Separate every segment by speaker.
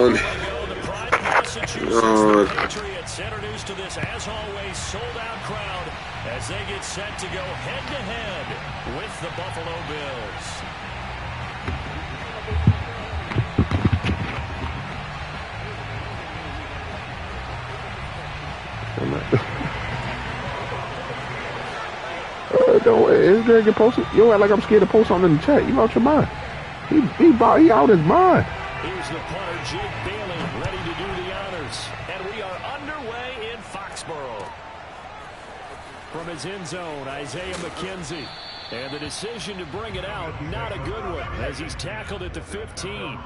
Speaker 1: on.
Speaker 2: Patriots introduced to this, as always, sold-out crowd as they get set to go head-to-head with the Buffalo Bills.
Speaker 3: Is Greg get posted? You act like I'm scared to post something in the chat. You out your mind? He out his mind.
Speaker 2: Here's the punter, Jake Bailey, ready to do the honors. And we are underway in Foxborough. From his end zone, Isaiah McKenzie. And the decision to bring it out, not a good one, as he's tackled at the 15.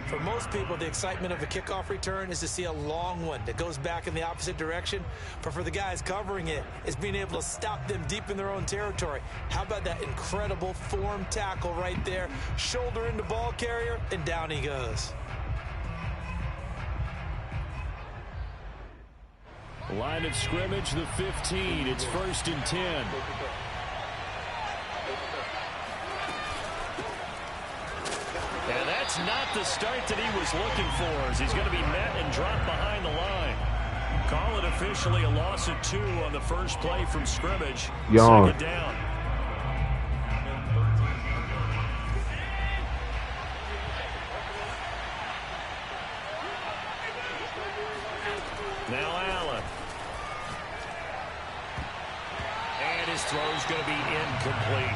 Speaker 4: For most people, the excitement of a kickoff return is to see a long one that goes back in the opposite direction. But for the guys covering it, it's being able to stop them deep in their own territory. How about that incredible form tackle right there? Shoulder into ball carrier, and down he goes.
Speaker 2: Line of scrimmage, the 15. It's 1st and 10. And that's not the start that he was looking for, as he's going to be met and dropped behind the line. Call it officially a loss of 2 on the first play from scrimmage. Second down. Now Allen. And his throw's going to be incomplete.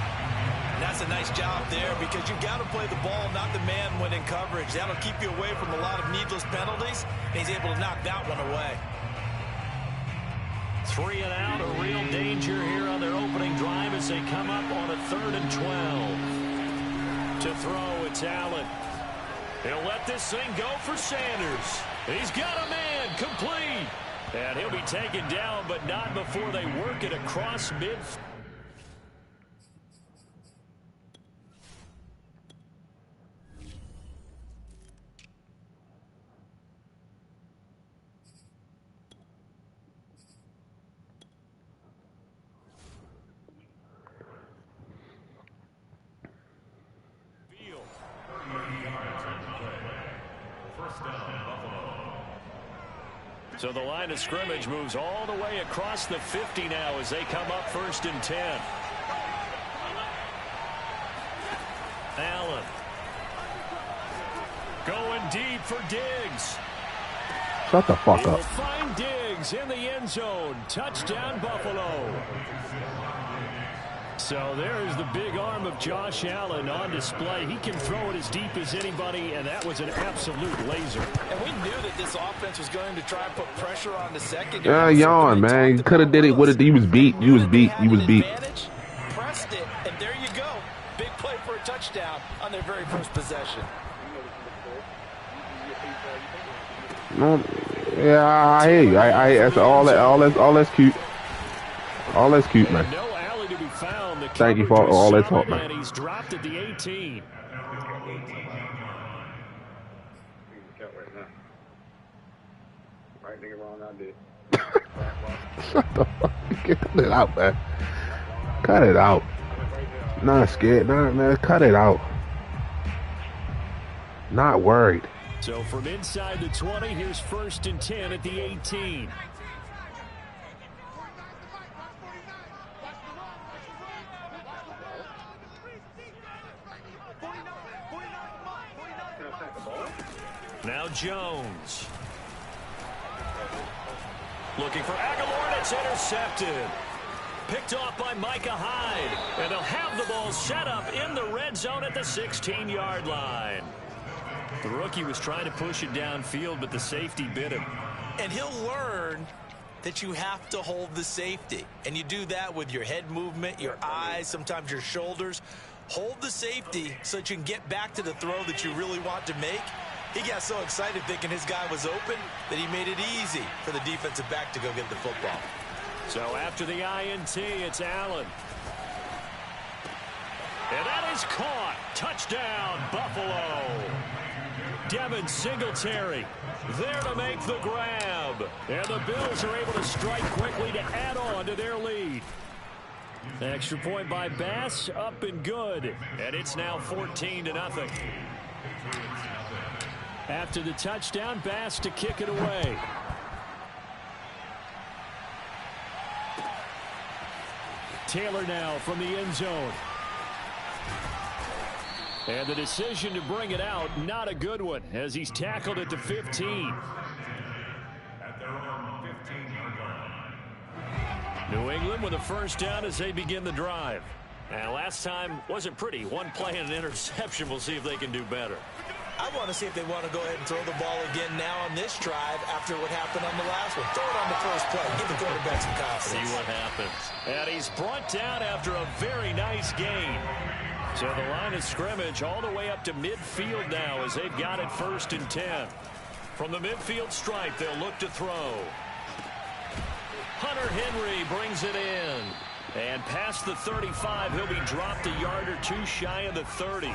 Speaker 4: And that's a nice job there, because you've got to play the ball, not the man when in coverage. That'll keep you away from a lot of needless penalties, and he's able to knock that one away.
Speaker 2: 3 and out, a real danger here on their opening drive as they come up on a 3rd and 12. To throw, it's Allen. He'll let this thing go for Sanders. He's got a man, complete. And he'll be taken down, but not before they work it across midfield. So the line of scrimmage moves all the way across the 50 now as they come up 1st and 10. Allen. Going deep for Diggs.
Speaker 3: Shut the fuck up.
Speaker 2: He'll find Diggs in the end zone. Touchdown, Buffalo. So there's the big arm of Josh Allen on display. He can throw it as deep as anybody, and that was an absolute laser.
Speaker 4: And we knew that this offense was going to try and put pressure on the second.
Speaker 3: Yawn, man. Could have did it with it. He was beat. He was beat. He was beat.
Speaker 4: Pressed it, and there you go. Big play for a touchdown on their very first possession.
Speaker 3: Yeah, I hear you. That's all that's cute. All that's cute, man. Thank you for all that talk, man.
Speaker 2: He's dropped at the 18.
Speaker 3: Shut the fuck. Cut it out, man. Cut it out. Not scared. Nah, man. Cut it out. Not worried.
Speaker 2: So from inside the 20, here's 1st and 10 at the 18. Now Jones. Looking for Aguilar, and it's intercepted. Picked off by Micah Hyde. And they'll have the ball set up in the red zone at the 16-yard line. The rookie was trying to push it downfield, but the safety bit him.
Speaker 4: And he'll learn that you have to hold the safety. And you do that with your head movement, your eyes, sometimes your shoulders. Hold the safety so that you can get back to the throw that you really want to make. He got so excited thinking his guy was open that he made it easy for the defensive back to go get the football.
Speaker 2: So after the INT, it's Allen. And that is caught. Touchdown, Buffalo. Devin Singletary there to make the grab. And the Bills are able to strike quickly to add on to their lead. Extra point by Bass, up and good. And it's now 14-0. After the touchdown, Bass to kick it away. Taylor now from the end zone. And the decision to bring it out, not a good one, as he's tackled at the 15.
Speaker 1: At their own 15-yard line.
Speaker 2: New England with a first down as they begin the drive. And last time wasn't pretty. One play and an interception. We'll see if they can do better.
Speaker 4: I want to see if they want to go ahead and throw the ball again now on this drive after what happened on the last one. Throw it on the first play. Give the quarterback some confidence.
Speaker 2: See what happens. And he's brought down after a very nice gain. So the line of scrimmage all the way up to midfield now as they've got it 1st and 10. From the midfield stripe, they'll look to throw. Hunter Henry brings it in. And past the 35, he'll be dropped a yard or two shy of the 30.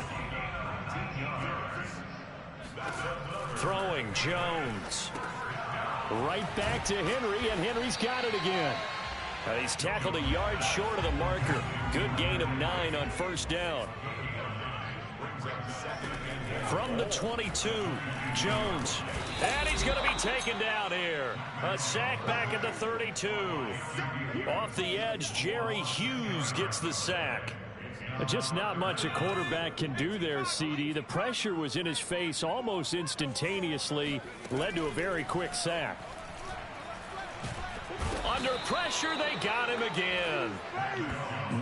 Speaker 2: Throwing Jones. Right back to Henry, and Henry's got it again. He's tackled a yard short of the marker. Good gain of 9 on first down. From the 22, Jones. And he's going to be taken down here. A sack back at the 32. Off the edge, Jerry Hughes gets the sack. Just not much a quarterback can do there, CD. The pressure was in his face almost instantaneously. Led to a very quick sack. Under pressure, they got him again.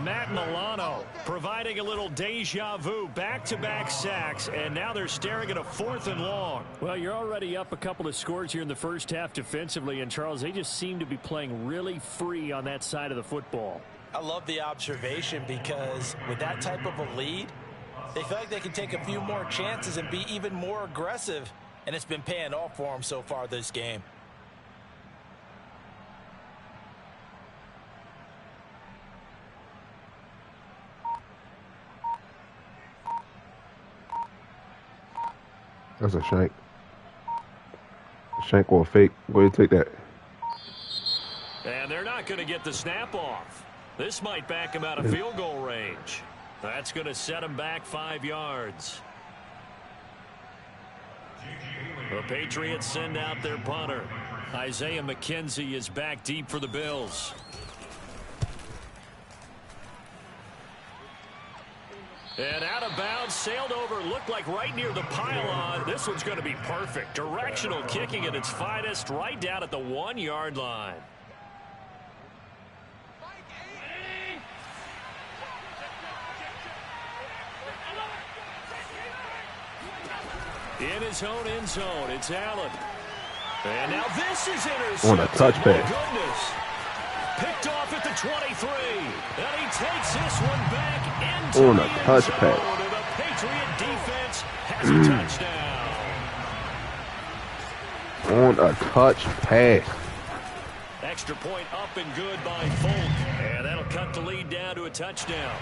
Speaker 2: Matt Milano providing a little deja vu, back-to-back sacks, and now they're staring at a 4th and long. Well, you're already up a couple of scores here in the first half defensively, and Charles, they just seem to be playing really free on that side of the football.
Speaker 4: I love the observation because with that type of a lead, they feel like they can take a few more chances and be even more aggressive, and it's been paying off for them so far this game.
Speaker 3: That's a shank. Shank or a fake. Go ahead and take that.
Speaker 2: And they're not going to get the snap off. This might back him out of field goal range. That's going to set him back 5 yards. The Patriots send out their punter. Isaiah McKenzie is back deep for the Bills. And out of bounds, sailed over, looked like right near the pylon. This one's going to be perfect. Directional kicking at its finest, right down at the 1-yard line. In his own end zone, it's Allen. And now this is intercepted.
Speaker 3: On a touch pass.
Speaker 2: My goodness. Picked off at the 23. And he takes this one back into
Speaker 3: on
Speaker 2: the
Speaker 3: a touch
Speaker 2: end zone.
Speaker 3: pass.
Speaker 2: And the Patriot defense has a touchdown.
Speaker 3: On a touch pass.
Speaker 2: Extra point up and good by Folk. And that'll cut the lead down to a touchdown.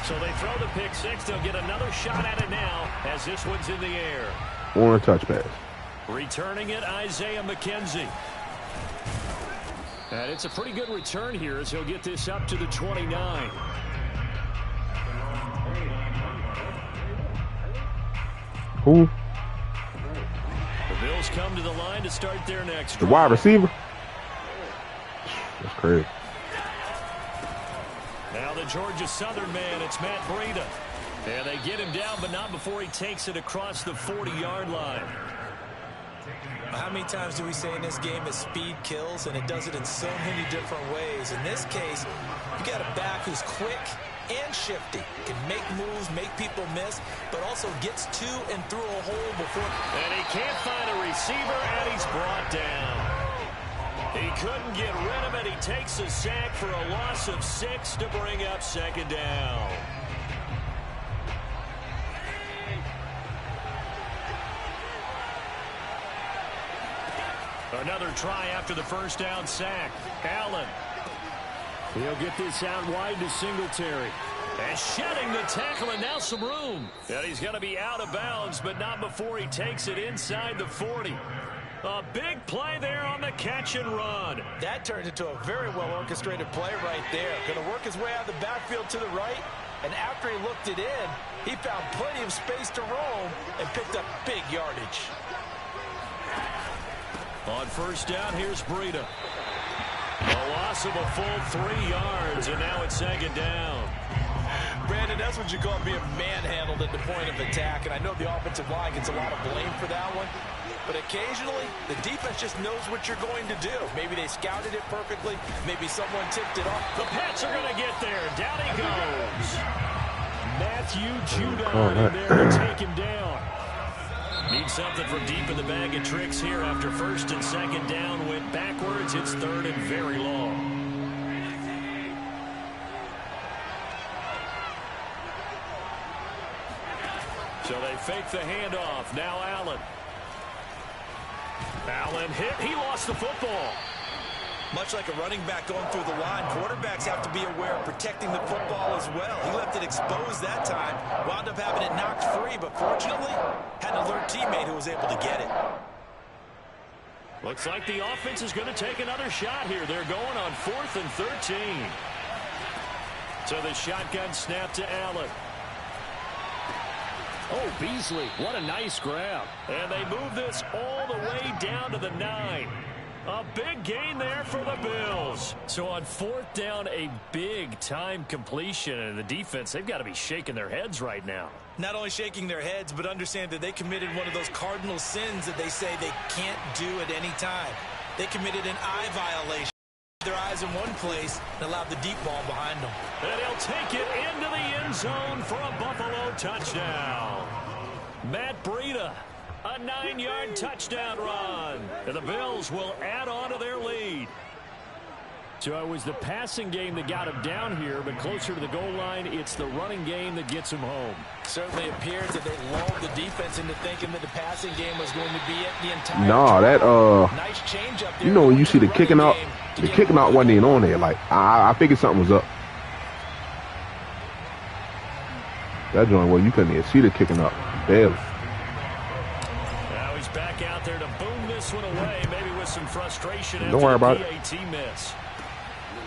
Speaker 2: So they throw the pick six. They'll get another shot at it now as this one's in the air.
Speaker 3: On a touch pass.
Speaker 2: Returning it, Isaiah McKenzie. And it's a pretty good return here as he'll get this up to the 29.
Speaker 3: Who?
Speaker 2: The Bills come to the line to start their next
Speaker 3: The wide receiver? That's crazy.
Speaker 2: Now the Georgia Southern man, it's Matt Breida. And they get him down, but not before he takes it across the 40-yard line.
Speaker 4: How many times do we say in this game that speed kills, and it does it in so many different ways? In this case, you got a back who's quick and shifty, can make moves, make people miss, but also gets to and through a hole before.
Speaker 2: And he can't find a receiver, and he's brought down. He couldn't get rid of it. He takes a sack for a loss of 6 to bring up second down. Another try after the first down sack. Allen. He'll get this out wide to Singletary. And shedding the tackle, and now some room. And he's going to be out of bounds, but not before he takes it inside the 40. A big play there on the catch and run.
Speaker 4: That turned into a very well-orchestrated play right there. Going to work his way out of the backfield to the right, and after he looked it in, He found plenty of space to roam and picked up big yardage.
Speaker 2: On first down, here's Breida. A loss of a full 3 yards, and now it's second down.
Speaker 4: Brandon, that's what you call being manhandled at the point of attack, and I know the offensive line gets a lot of blame for that one, but occasionally the defense just knows what you're going to do. Maybe they scouted it perfectly. Maybe someone tipped it off.
Speaker 2: The Pats are going to get there. Down he goes. Matthew Judon in there to take him down. Need something from deep in the bag of tricks here after first and second down went backwards. It's third and very long. So they fake the handoff. Now Allen. Allen hit. He lost the football.
Speaker 4: Much like a running back going through the line, quarterbacks have to be aware of protecting the football as well. He left it exposed that time, wound up having it knocked free, but fortunately had an alert teammate who was able to get it.
Speaker 2: Looks like the offense is going to take another shot here. They're going on 4th and 13. So the shotgun snap to Allen. Oh, Beasley, what a nice grab. And they move this all the way down to the 9. A big gain there for the Bills. So on 4th down, a big-time completion. And the defense, they've got to be shaking their heads right now.
Speaker 4: Not only shaking their heads, but understand that they committed one of those cardinal sins that they say they can't do at any time. They committed an eye violation. Their eyes in one place and allowed the deep ball behind them.
Speaker 2: And he'll take it into the end zone for a Buffalo touchdown. Matt Breida. A 9-yard touchdown run. And the Bills will add on to their lead. So it was the passing game that got him down here, but closer to the goal line, it's the running game that gets him home.
Speaker 4: Certainly appears that they lulled the defense into thinking that the passing game was going to be it the entire
Speaker 3: No, that
Speaker 4: nice change up there.
Speaker 3: you know, when you see the kicking out wasn't even on there. Like I figured something was up. That joint where you couldn't even see the kicking up. Barely.
Speaker 2: Back out there to boom this one away, maybe with some frustration.
Speaker 3: Don't worry about it.
Speaker 2: Miss.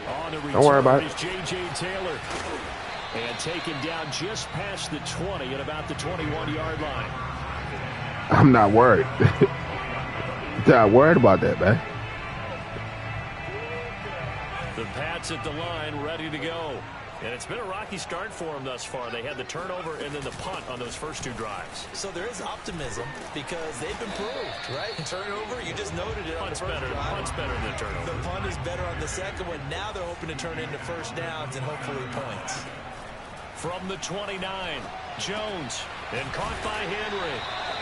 Speaker 2: On the return,
Speaker 3: don't worry about it.
Speaker 2: J.J. Taylor. And taken down just past the 20 at about the 21-yard line.
Speaker 3: I'm not worried. Not worried about that, man.
Speaker 2: The Pats at the line, ready to go. And it's been a rocky start for them thus far. They had the turnover and then the punt on those first 2 drives.
Speaker 4: So there is optimism because they've improved, right? Turnover, you just noted it.
Speaker 2: Punt's better than turnover.
Speaker 4: The punt is better on the second one. Now they're hoping to turn into first downs and hopefully points.
Speaker 2: From the 29, Jones, and caught by Henry.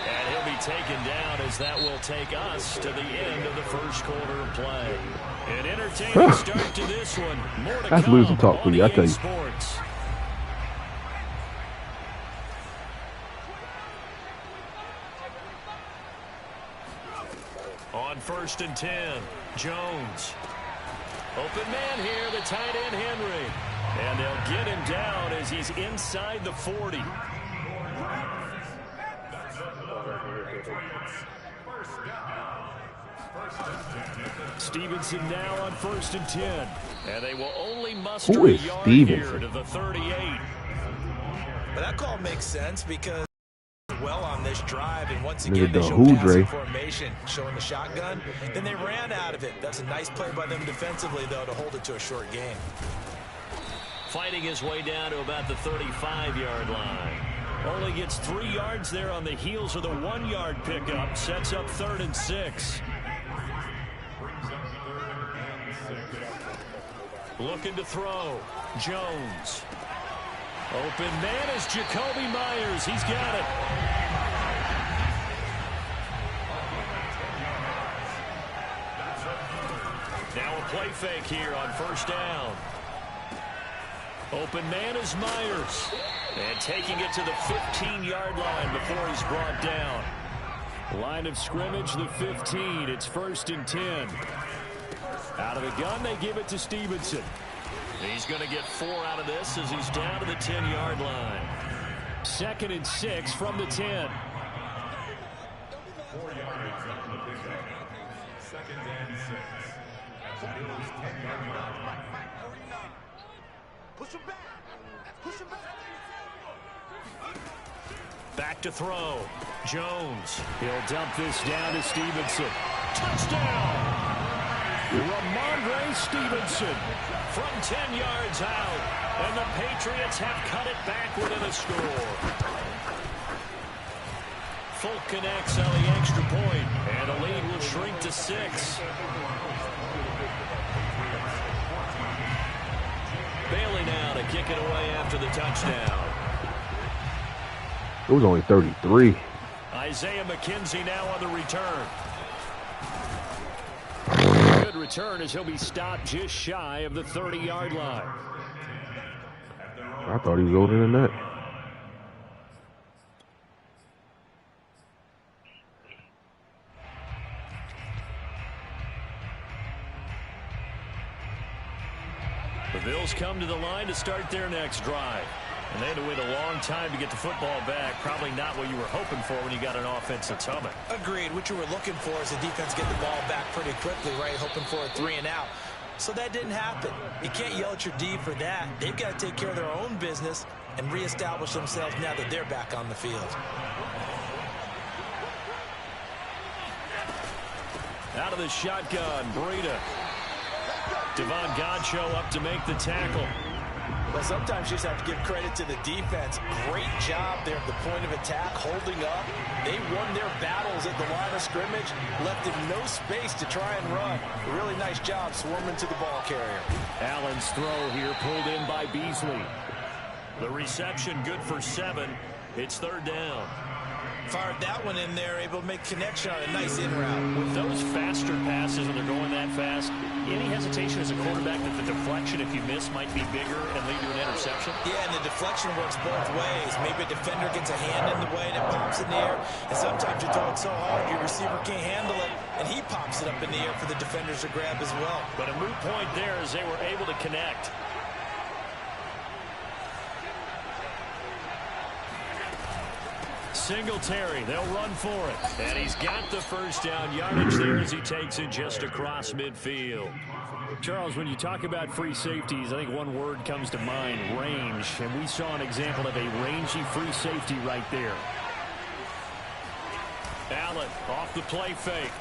Speaker 2: And he'll be taken down as that will take us to the end of the first quarter of play. An entertaining start to this one. More to
Speaker 3: That's
Speaker 2: come
Speaker 3: losing talk for you, I tell you.
Speaker 2: Sports. On 1st and 10, Jones. Open man here, the tight end Henry. And they'll get him down as he's inside the 40. Stevenson now on 1st and 10. And they will only muster a yard here to the 38.
Speaker 4: But that call makes sense because well on this drive, and once again they show passing formation, showing the shotgun. Then they ran out of it. That's a nice play by them defensively, though, to hold it to a short game.
Speaker 2: Fighting his way down to about the 35-yard line. Only gets 3 yards there on the heels of the 1-yard pickup. Sets up 3rd and 6. Looking to throw. Jones. Open man is Jacoby Myers. He's got it. Now a play fake here on 1st down. Open man is Myers. And taking it to the 15-yard line before he's brought down. Line of scrimmage, the 15. It's 1st and 10. Out of the gun, they give it to Stevenson. He's going to get 4 out of this as he's down to the 10-yard line. 2nd and 6 from the 10.
Speaker 1: 4 yards on the pickup. 2nd and 6. At the Bills' 10-yard line.
Speaker 5: Push him back. Push him back.
Speaker 2: Back to throw. Jones. He'll dump this down to Stevenson. Touchdown! Ramondre Stevenson from 10 yards out. And the Patriots have cut it back within a score. Folk connects on the extra point, and the lead will shrink to 6. Bailey now to kick it away after the touchdown.
Speaker 3: It was only 33.
Speaker 2: Isaiah McKenzie now on the return. Good return as he'll be stopped just shy of the 30-yard line.
Speaker 3: I thought he was older than that.
Speaker 2: The Bills come to the line to start their next drive. And they had to wait a long time to get the football back. Probably not what you were hoping for when you got an offense that's humming.
Speaker 4: Agreed. What you were looking for is the defense get the ball back pretty quickly, right? Hoping for a 3 and out. So that didn't happen. You can't yell at your D for that. They've got to take care of their own business and reestablish themselves now that they're back on the field.
Speaker 2: Out of the shotgun, Breida. Devon Godchaux up to make the tackle.
Speaker 4: Well, sometimes you just have to give credit to the defense. Great job there at the point of attack, holding up. They won their battles at the line of scrimmage, left them no space to try and run. A really nice job swarming to the ball carrier.
Speaker 2: Allen's throw here pulled in by Beasley. The reception good for 7. It's 3rd down.
Speaker 4: Fired that one in there, able to make connection on a nice in route.
Speaker 2: With those faster passes when they're going that fast, any hesitation as a quarterback that the deflection, if you miss, might be bigger and lead to an interception?
Speaker 4: Yeah, and the deflection works both ways. Maybe a defender gets a hand in the way and it pops in the air. And sometimes you throw it so hard your receiver can't handle it, and he pops it up in the air for the defenders to grab as well.
Speaker 2: But a moot point there as they were able to connect. Singletary, they'll run for it. And he's got the first down yardage there as he takes it just across midfield. Charles, when you talk about free safeties, I think one word comes to mind, range. And we saw an example of a rangy free safety right there. Allen off the play fake.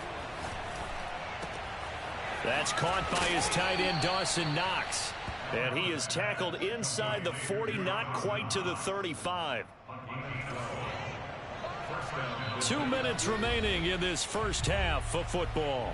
Speaker 2: That's caught by his tight end, Dawson Knox. And he is tackled inside the 40, not quite to the 35. 2 minutes remaining in this first half of football.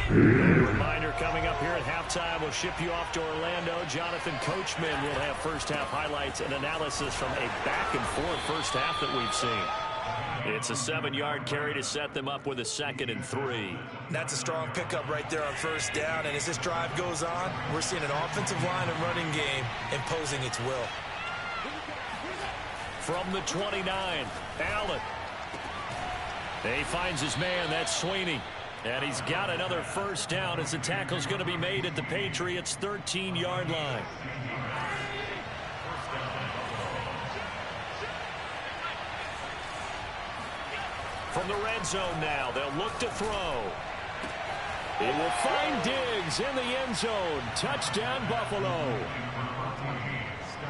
Speaker 2: Reminder coming up here at halftime. We'll ship you off to Orlando. Jonathan Coachman will have first half highlights and analysis from a back-and-forth first half that we've seen. It's a 7-yard carry to set them up with a 2nd and 3.
Speaker 4: That's a strong pickup right there on first down. And as this drive goes on, we're seeing an offensive line and running game imposing its will.
Speaker 2: From the 29, Allen. He finds his man, that's Sweeney. And he's got another first down as the tackle's going to be made at the Patriots' 13-yard line. From the red zone now, they'll look to throw. He will find Diggs in the end zone. Touchdown, Buffalo.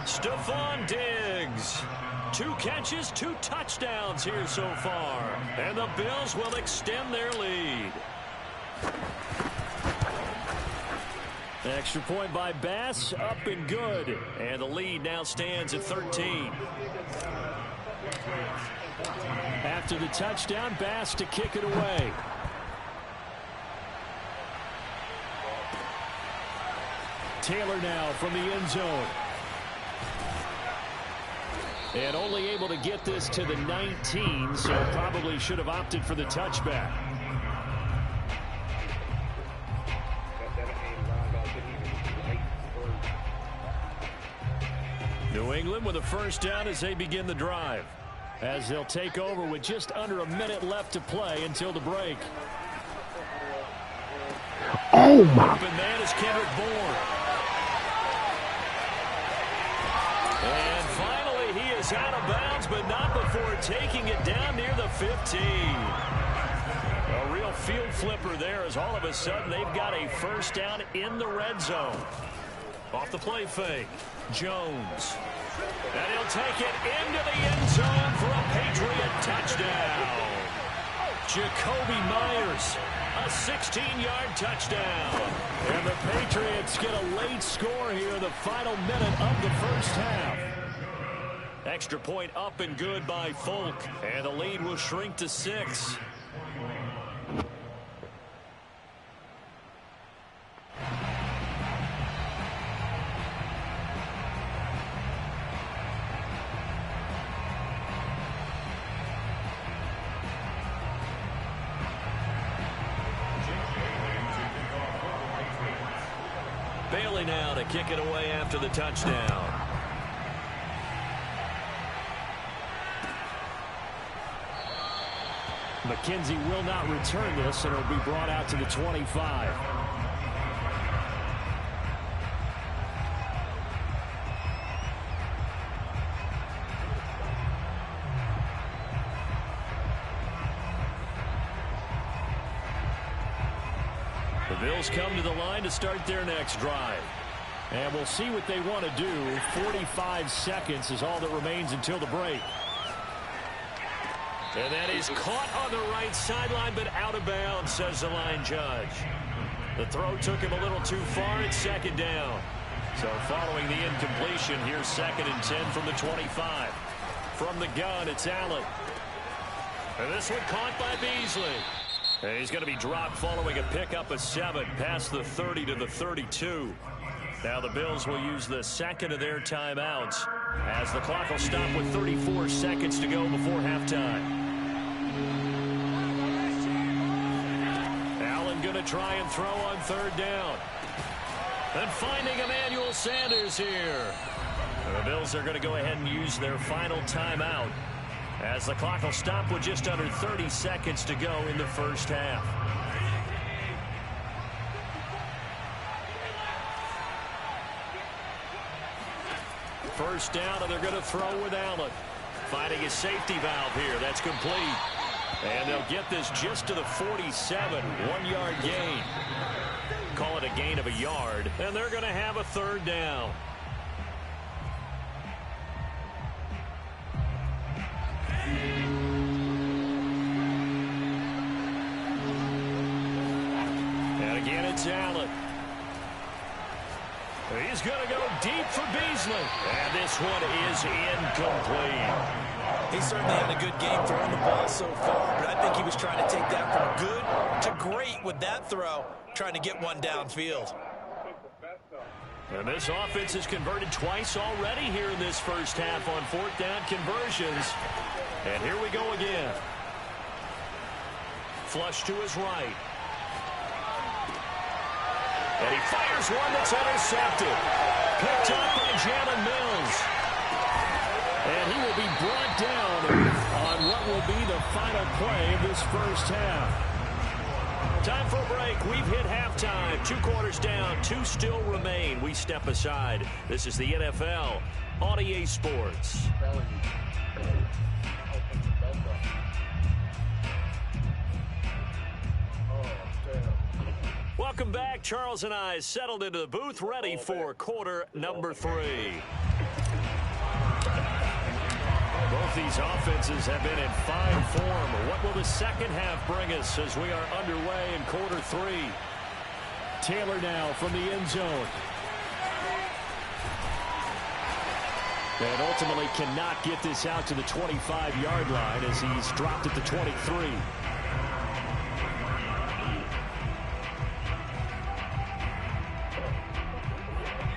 Speaker 2: Stephon Diggs. 2 catches, 2 touchdowns here so far. And the Bills will extend their lead. Extra point by Bass, up and good. And the lead now stands at 13. After the touchdown, Bass to kick it away. Taylor now from the end zone. And only able to get this to the 19, so probably should have opted for the touchback. New England with a first down as they begin the drive. As they'll take over with just under a minute left to play until the break.
Speaker 3: Oh, my.
Speaker 2: Open man is Kendrick Bourne. And finally, he is out of bounds, but not before taking it down near the 15. A real field flipper there as all of a sudden they've got a first down in the red zone. Off the play fake, Jones. And he'll take it into the end zone for a Patriot touchdown. Jacoby Myers, a 16-yard touchdown. And the Patriots get a late score here in the final minute of the first half. Extra point up and good by Folk. And the lead will shrink to 6. Bailey now to kick it away after the touchdown. McKenzie will not return this, and it'll be brought out to the 25. The Bills come to the line to start their next drive. And we'll see what they want to do. 45 seconds is all that remains until the break. And that is caught on the right sideline, but out of bounds, says the line judge. The throw took him a little too far. It's second down. So following the incompletion, here's 2nd and 10 from the 25. From the gun, it's Allen. And this one caught by Beasley. And he's going to be dropped following a pickup of 7 past the 30 to the 32. Now the Bills will use the second of their timeouts as the clock will stop with 34 seconds to go before halftime. Allen going to try and throw on 3rd down. And finding Emmanuel Sanders here. And the Bills are going to go ahead and use their final timeout as the clock will stop with just under 30 seconds to go in the first half. First down, and they're going to throw with Allen. Finding his safety valve here. That's complete. And they'll get this just to the 47. 1-yard gain. Call it a gain of a yard. And they're going to have a 3rd down. And again, it's Allen. He's going to go deep for Beasley. And this one is incomplete.
Speaker 4: He certainly had a good game throwing the ball so far, but I think he was trying to take that from good to great with that throw, trying to get one downfield.
Speaker 2: And this offense has converted twice already here in this first half on 4th down conversions. And here we go again. Flush to his right. And he fires one that's intercepted. Picked up by Jalen Mills. And he will be brought down on what will be the final play of this first half. Time for a break. We've hit halftime. 2 quarters down. 2 still remain. We step aside. This is the NFL on EA Sports. Welcome back. Charles and I settled into the booth, ready for quarter number 3. Both these offenses have been in fine form. What will the second half bring us as we are underway in quarter 3? Taylor now from the end zone. And ultimately cannot get this out to the 25-yard line as he's dropped at the 23.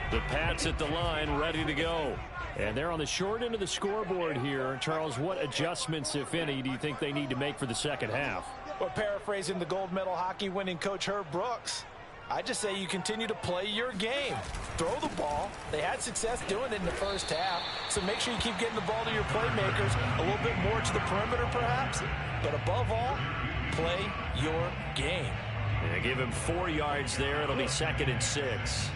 Speaker 2: The Pats at the line, ready to go. And they're on the short end of the scoreboard here. Charles, what adjustments, if any, do you think they need to make for the second half?
Speaker 4: Well, paraphrasing the gold medal hockey winning coach Herb Brooks, I just say you continue to play your game. Throw the ball. They had success doing it in the first half, so make sure you keep getting the ball to your playmakers, a little bit more to the perimeter perhaps, but above all, play your game.
Speaker 2: And give him 4 yards there. It'll be 2nd and 6.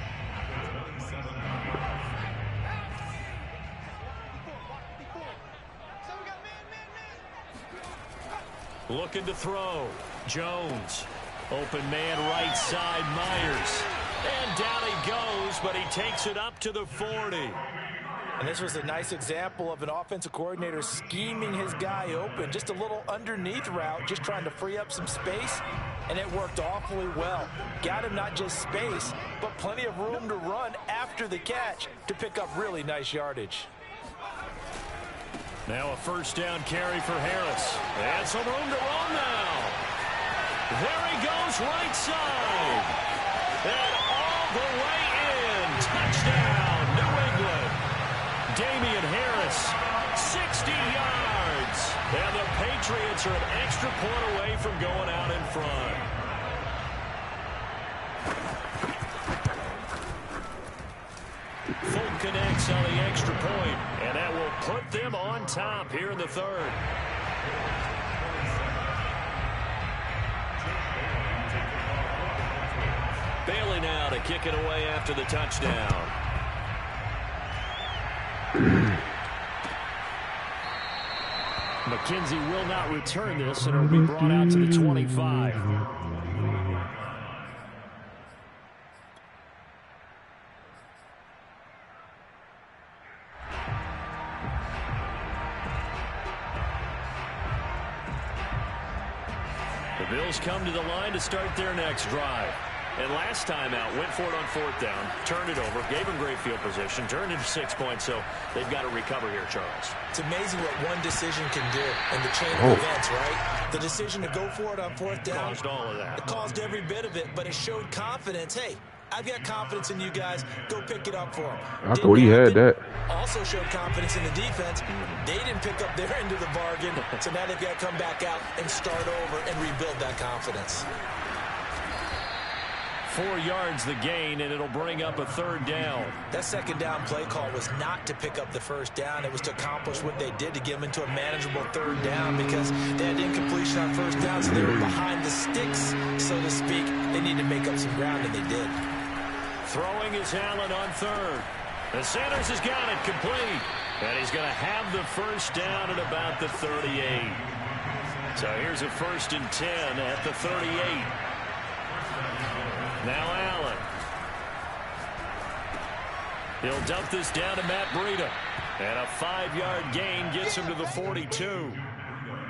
Speaker 2: Looking to throw. Jones. Open man right side. Myers. And down he goes, but he takes it up to the 40.
Speaker 4: And this was a nice example of an offensive coordinator scheming his guy open. Just a little underneath route, just trying to free up some space, and it worked awfully well. Got him not just space, but plenty of room to run after the catch to pick up really nice yardage.
Speaker 2: Now a first down carry for Harris. And some room to run now. There he goes right side. And all the way in. Touchdown, New England. Damian Harris, 60 yards. And the Patriots are an extra point away from going out in front. Folk connects on the extra point, and that will put them on top here in the third. Bailey now to kick it away after the touchdown. McKenzie will not return this, and it will be brought out to the 25. The Bills come to the line to start their next drive. And last time out, went for it on fourth down, turned it over, gave him great field position, turned into 6 points, so they've got to recover here, Charles.
Speaker 4: It's amazing what one decision can do in the chain of events, right? The decision to go for it on fourth down.
Speaker 2: Caused all of that.
Speaker 4: It caused every bit of it, but it showed confidence. Hey, I've got confidence in you guys. Go pick it up for them.
Speaker 3: I thought he had that.
Speaker 4: Also showed confidence in the defense. They didn't pick up their end of the bargain, so now they've got to come back out and start over and rebuild that confidence.
Speaker 2: 4 yards the gain, and it'll bring up a third down.
Speaker 4: That second down play call was not to pick up the first down. It was to accomplish what they did to get them into a manageable third down because they had incompletion on first down, so they were behind the sticks, so to speak. They needed to make up some ground, and they did.
Speaker 2: Throwing is Allen on third. The Sanders has got it complete, and he's going to have the first down at about the 38. So here's a 1st and 10 at the 38. Now Allen. He'll dump this down to Matt Breida. And a 5-yard gain gets him to the 42.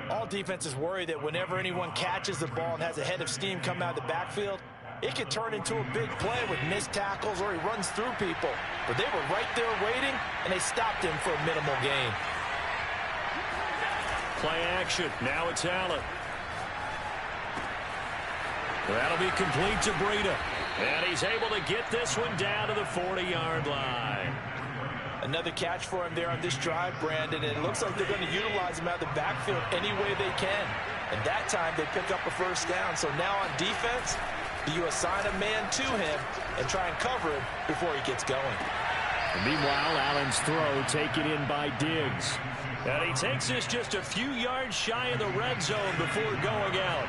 Speaker 4: All defenses worry that whenever anyone catches the ball and has a head of steam come out of the backfield, it could turn into a big play with missed tackles or he runs through people. But they were right there waiting, and they stopped him for a minimal gain.
Speaker 2: Play action. Now it's Allen. That'll be complete to Breida. And he's able to get this one down to the 40-yard line.
Speaker 4: Another catch for him there on this drive, Brandon. And it looks like they're going to utilize him out of the backfield any way they can. And that time they pick up a first down. So now on defense, you assign a man to him and try and cover him before he gets going.
Speaker 2: And meanwhile, Allen's throw taken in by Diggs. And he takes this just a few yards shy of the red zone before going out.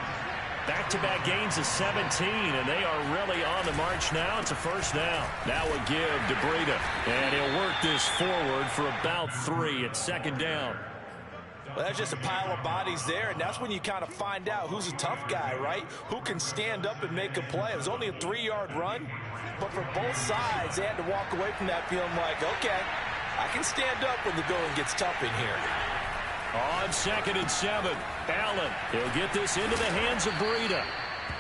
Speaker 2: Back-to-back gains of 17, and they are really on the march now. It's a first down. Now a give to Breida, and he'll work this forward for about 3 at second down.
Speaker 4: Well, that's just a pile of bodies there, and that's when you kind of find out who's a tough guy, right? Who can stand up and make a play. It was only a 3-yard run, but for both sides, they had to walk away from that feeling like, okay, I can stand up when the going gets tough in here.
Speaker 2: On 2nd and 7, Allen. He'll get this into the hands of Breida,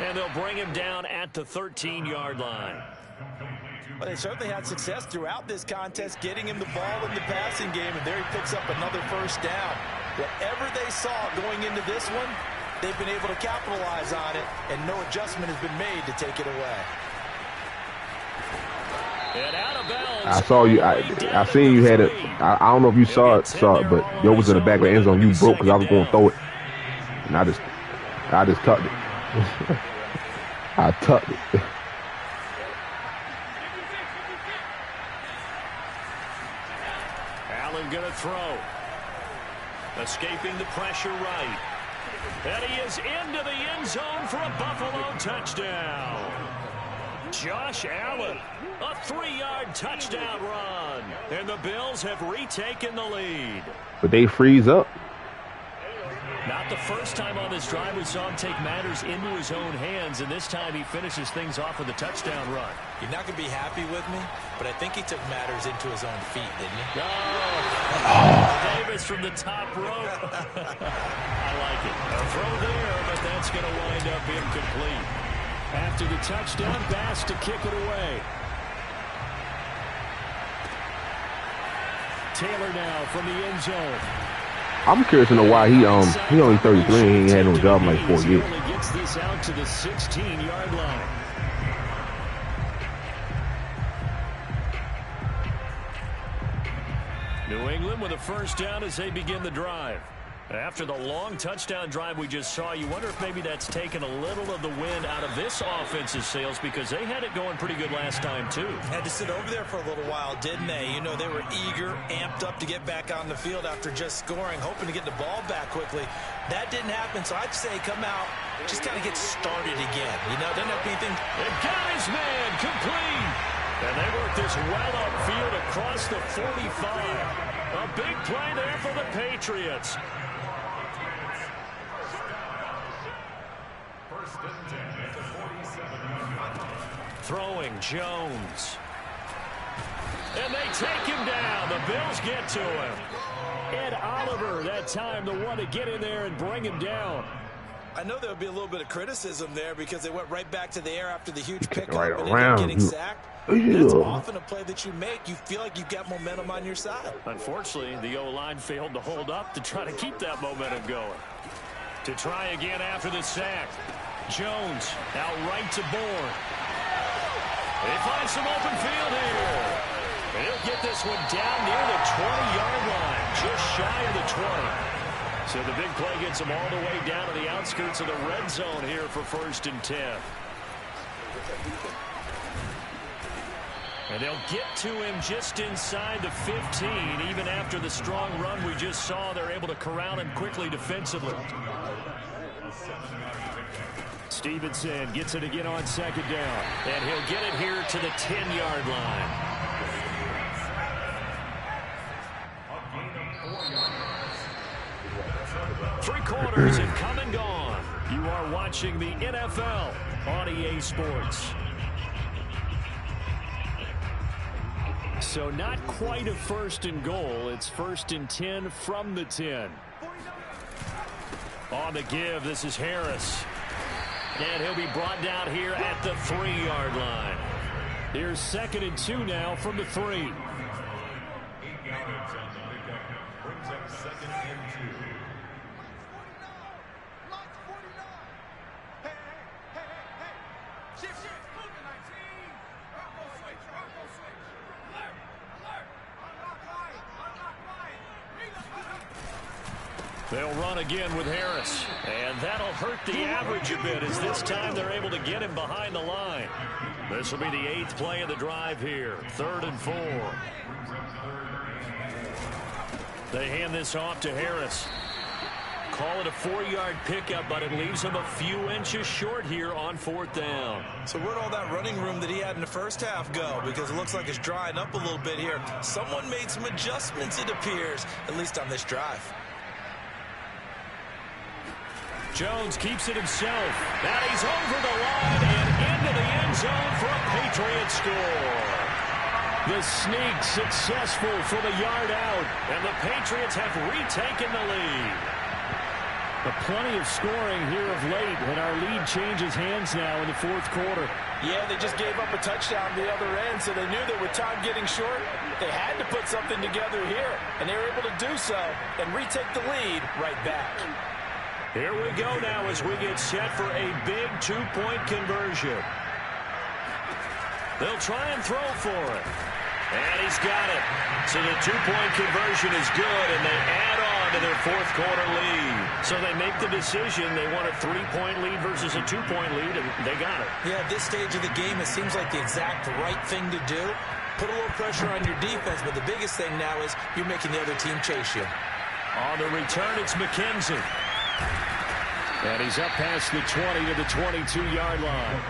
Speaker 2: and they'll bring him down at the 13-yard line.
Speaker 4: Well, they certainly had success throughout this contest getting him the ball in the passing game, and there he picks up another first down. Whatever they saw going into this one, they've been able to capitalize on it, and no adjustment has been made to take it away.
Speaker 2: And out of bounds.
Speaker 3: I saw you. I seen you had it. I don't know if you saw it, but yo was in the back of the end zone. You broke because I was going to throw it, and I just tucked it. I tucked it.
Speaker 2: Allen going to throw. Escaping the pressure right. And he is into the end zone for a Buffalo touchdown. Josh Allen, a 3-yard touchdown run. And the Bills have retaken the lead.
Speaker 3: But they freeze up.
Speaker 2: Not the first time on this drive we saw him take matters into his own hands, and this time he finishes things off with a touchdown run.
Speaker 4: You're not going to be happy with me, but I think he took matters into his own feet, didn't he?
Speaker 2: Davis from the top rope. I like it. A throw there, but that's going to wind up incomplete. After the touchdown, Bass to kick it away. Taylor now from the end zone.
Speaker 3: I'm curious to know why he only 33 and he ain't had no job in like 4 years.
Speaker 2: He only gets this out to the 16-yard line. New England with a first down as they begin the drive. After the long touchdown drive we just saw, you wonder if maybe that's taken a little of the wind out of this offense's sails, because they had it going pretty good last time, too.
Speaker 4: Had to sit over there for a little while, didn't they? You know, they were eager, amped up to get back on the field after just scoring, hoping to get the ball back quickly. That didn't happen, so I'd say come out, just kind of get started again. You know, doesn't have anything.
Speaker 2: It got his man complete. And they work this well upfield across the 45. A big play there for the Patriots. Throwing Jones. And they take him down. The Bills get to him. Ed Oliver, that time, the one to get in there and bring him down.
Speaker 4: I know there'll be a little bit of criticism there because they went right back to the air after the huge pickup
Speaker 3: right
Speaker 4: and ended
Speaker 3: around.
Speaker 4: up getting sacked. That's often a play that you make. You feel like you've got momentum on your side.
Speaker 2: Unfortunately, the O-line failed to hold up to try to keep that momentum going. To try again after the sack. Jones out right to Bourne. They find some open field here. And he'll get this one down near the 20-yard line, just shy of the 20. So the big play gets him all the way down to the outskirts of the red zone here for 1st and 10. And they'll get to him just inside the 15. Even after the strong run we just saw, they're able to corral him quickly defensively. Stevenson gets it again on 2nd down. And he'll get it here to the 10-yard line. Three quarters and come and gone. You are watching the NFL on EA Sports. So not quite a 1st and goal. It's 1st and 10 from the 10. On the give, this is Harris. And he'll be brought down here at the 3-yard line. Here's 2nd and 2 now from the 3.
Speaker 1: 8 yards on the pickup. Brings up 2nd and 2.
Speaker 2: They'll run again with Harris. And that'll hurt the average a bit, as this time they're able to get him behind the line. This will be the 8th play of the drive here. 3rd and 4. They hand this off to Harris. Call it a 4-yard pickup, but it leaves him a few inches short here on 4th down.
Speaker 4: So where'd all that running room that he had in the first half go? Because it looks like it's drying up a little bit here. Someone made some adjustments, it appears, at least on this drive.
Speaker 2: Jones keeps it himself. Now he's over the line and into the end zone for a Patriot score. The sneak successful from a yard out, and the Patriots have retaken the lead. But plenty of scoring here of late, and our lead changes hands now in the 4th quarter.
Speaker 4: Yeah, they just gave up a touchdown to the other end, so they knew that with time getting short, they had to put something together here, and they were able to do so and retake the lead right back.
Speaker 2: Here we go now as we get set for a big 2-point conversion. They'll try and throw for it. And he's got it. So the 2-point conversion is good, and they add on to their 4th quarter lead. So they make the decision. They want a 3-point lead versus a 2-point lead, and they got it.
Speaker 4: Yeah, at this stage of the game, it seems like the exact right thing to do. Put a little pressure on your defense, but the biggest thing now is you're making the other team chase you.
Speaker 2: On the return, it's McKenzie. And he's up past the 20 to the 22-yard line.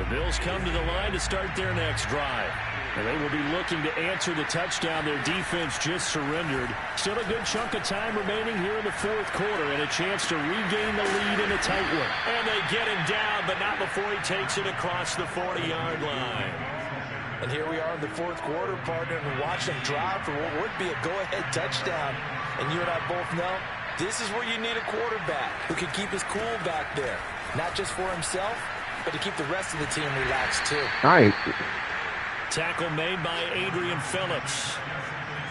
Speaker 2: The Bills come to the line to start their next drive. And they will be looking to answer the touchdown their defense just surrendered. Still a good chunk of time remaining here in the fourth quarter and a chance to regain the lead in a tight one. And they get him down, but not before he takes it across the 40-yard line.
Speaker 4: And here we are in the fourth quarter, partner, and watch them drive for what would be a go-ahead touchdown. And you and I both know this is where you need a quarterback who can keep his cool back there. Not just for himself, but to keep the rest of the team relaxed too.
Speaker 2: Tackle made by Adrian Phillips.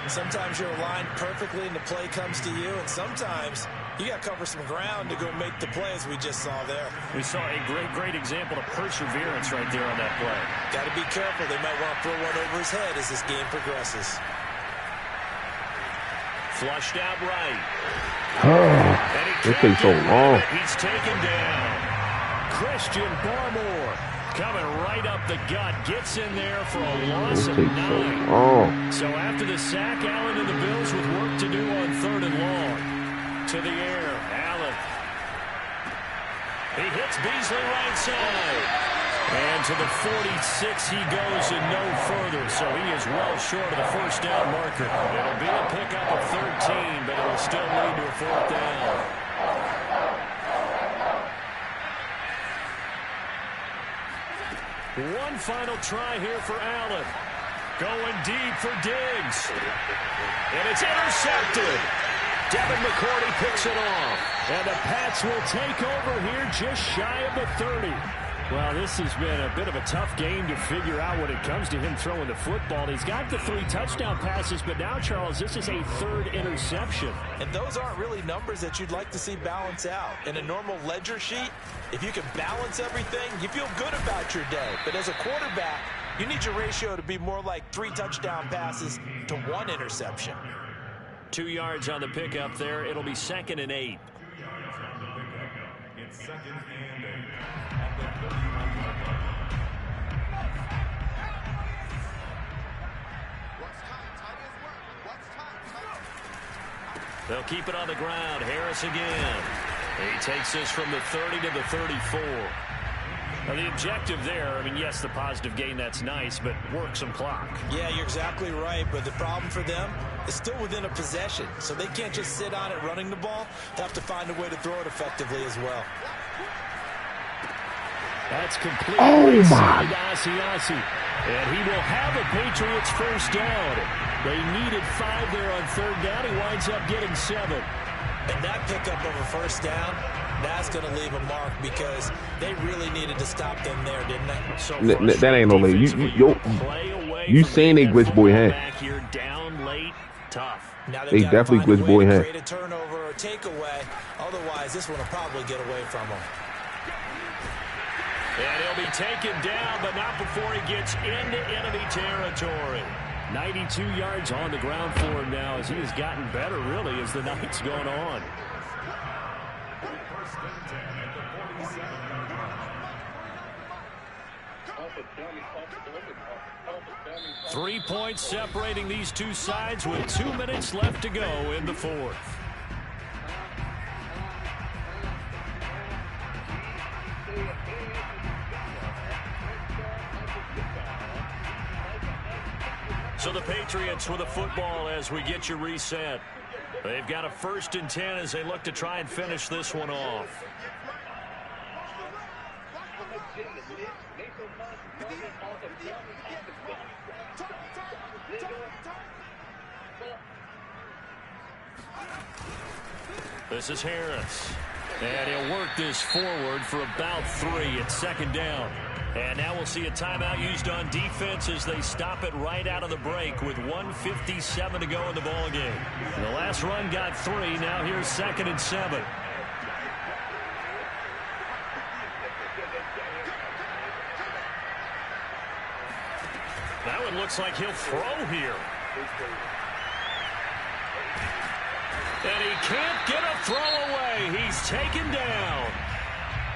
Speaker 4: Sometimes you're aligned perfectly and the play comes to you, and sometimes you got to cover some ground to go make the play, as we just saw there.
Speaker 2: We saw a great example of perseverance right there on that play.
Speaker 4: Got to be careful. They might want to throw one over his head as this game progresses.
Speaker 2: Flushed out right.
Speaker 3: This takes so long.
Speaker 2: He's taken down. Christian Barmore coming right up the gut. Gets in there for a loss of 9. So after the sack, Allen and the Bills with work to do on 3rd and long. To the air, Allen. He hits Beasley right side. And to the 46 he goes and no further. So he is well short of the first down marker. It'll be a pickup of 13, but it'll still lead to a 4th down. One final try here for Allen. Going deep for Diggs. And it's intercepted. Devin McCourty picks it off. And the Pats will take over here just shy of the 30. Well, this has been a bit of a tough game to figure out when it comes to him throwing the football. He's got the 3 touchdown passes, but now, Charles, this is a 3rd interception.
Speaker 4: And those aren't really numbers that you'd like to see balance out. In a normal ledger sheet, if you can balance everything, you feel good about your day. But as a quarterback, you need your ratio to be more like 3 touchdown passes to 1 interception.
Speaker 2: 2 yards on the pickup there. It'll be 2nd and 8.
Speaker 1: It's 2nd and 8.
Speaker 2: They'll keep it on the ground. Harris again. He takes this from the 30 to the 34. Now the objective there, I mean, yes, the positive gain, that's nice, but work some clock.
Speaker 4: Yeah, you're exactly right, but the problem for them is still within a possession, so they can't just sit on it running the ball. They have to find a way to throw it effectively as well.
Speaker 2: That's complete.
Speaker 3: Oh, my.
Speaker 2: And he will have a Patriots first down. They needed 5 there on 3rd down. He winds up getting 7.
Speaker 4: And that pickup of a first down, that's going to leave a mark because they really needed to stop them there, didn't they?
Speaker 2: So
Speaker 3: that ain't no late. You saying they glitch boy hand.
Speaker 2: Here down late, tough.
Speaker 4: Now
Speaker 3: they definitely glitch boy hand.
Speaker 4: Create a turnover or takeaway. Otherwise, this one will probably get away from them.
Speaker 2: And he'll be taken down, but not before he gets into enemy territory. 92 yards on the ground for him now as he has gotten better, really, as the night's gone on. 3 points separating these two sides with 2 minutes left to go in the 4th. So the Patriots with a football as we get you reset. They've got a 1st and 10 as they look to try and finish this one off. This is Harris. And he'll work this forward for about 3 at 2nd down. And now we'll see a timeout used on defense as they stop it right out of the break with 1:57 to go in the ballgame. The last run got 3. Now here's 2nd and 7. That one looks like he'll throw here. And he can't get a throw away. He's taken down.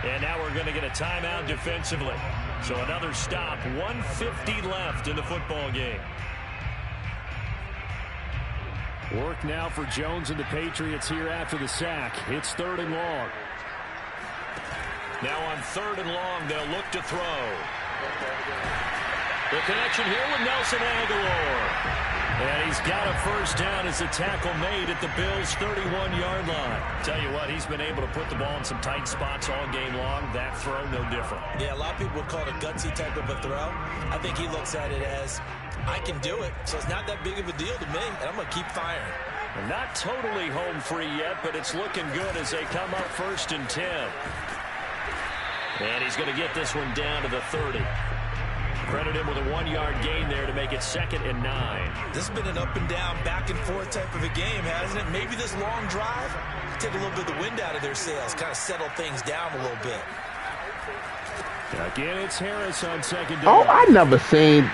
Speaker 2: And now we're going to get a timeout defensively. So another stop, 1:50 left in the football game. Work now for Jones and the Patriots here after the sack. It's 3rd and long. Now on 3rd and long, they'll look to throw. The connection here with Nelson Aguilar. And he's got a first down as the tackle made at the Bills' 31-yard line. Tell you what, he's been able to put the ball in some tight spots all game long. That throw, no different.
Speaker 4: Yeah, a lot of people would call it a gutsy type of a throw. I think he looks at it as, I can do it, so it's not that big of a deal to me, and I'm going to keep firing.
Speaker 2: And not totally home free yet, but it's looking good as they come up 1st and 10. And he's going to get this one down to the 30. Credit him with a 1-yard gain there to make it 2nd and 9.
Speaker 4: This has been an up and down, back and forth type of a game, hasn't it? Maybe this long drive take a little bit of the wind out of their sails, kind of settle things down a little bit.
Speaker 2: Again, it's Harris on 2nd down.
Speaker 3: Oh, I never seen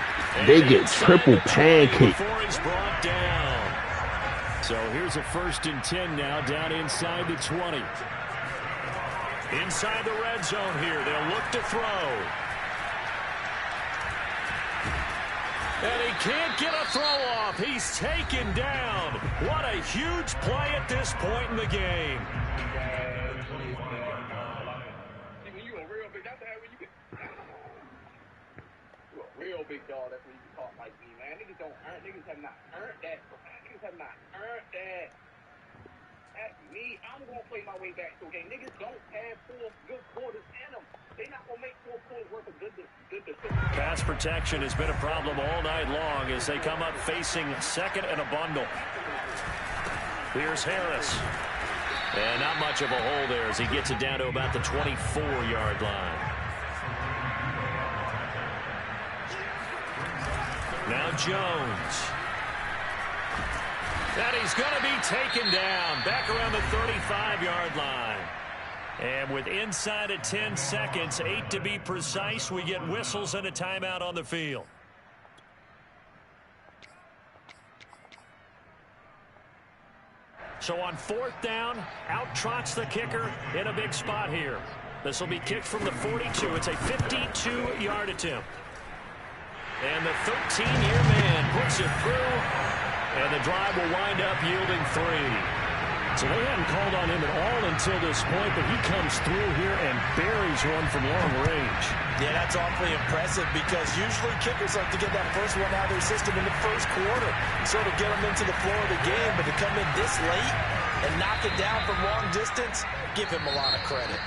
Speaker 3: they get triple pancake.
Speaker 2: Before he's brought down. So here's a 1st and 10 now, down inside the 20. Inside the red zone here, they'll look to throw. And he can't get a throw off. He's taken down. What a huge play at this point in the game.
Speaker 5: You a real big, that's how you get. You a real big dog, that's when you talk like me, man. Niggas don't earn, niggas have not earned that. Niggas have not earned that. That's me. I'm going to play my way back to a game. Niggas don't have 4 good quarters in them. They're not going to make 4 quarters worth of good decisions.
Speaker 2: Pass protection has been a problem all night long as they come up facing 2nd and a bundle. Here's Harris. And not much of a hole there as he gets it down to about the 24-yard line. Now Jones. And he's going to be taken down back around the 35-yard line. And with inside of 10 seconds, 8 to be precise, we get whistles and a timeout on the field. So on 4th down, out trots the kicker in a big spot here. This will be kicked from the 42. It's a 52-yard attempt. And the 13-year man puts it through, and the drive will wind up yielding 3. So they hadn't called on him at all until this point, but he comes through here and buries one from long range.
Speaker 4: Yeah, that's awfully impressive because usually kickers like to get that first one out of their system in the first quarter, sort of get them into the flow of the game, but to come in this late and knock it down from long distance, give him a lot of credit.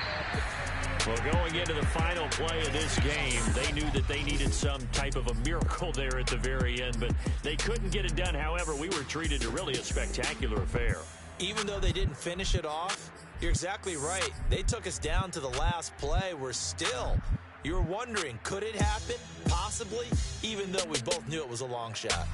Speaker 2: Well, going into the final play of this game, they knew that they needed some type of a miracle there at the very end, but they couldn't get it done. However, we were treated to really a spectacular affair.
Speaker 4: Even though they didn't finish it off, you're exactly right. They took us down to the last play. We're still, you're wondering, could it happen? Possibly, even though we both knew it was a long shot.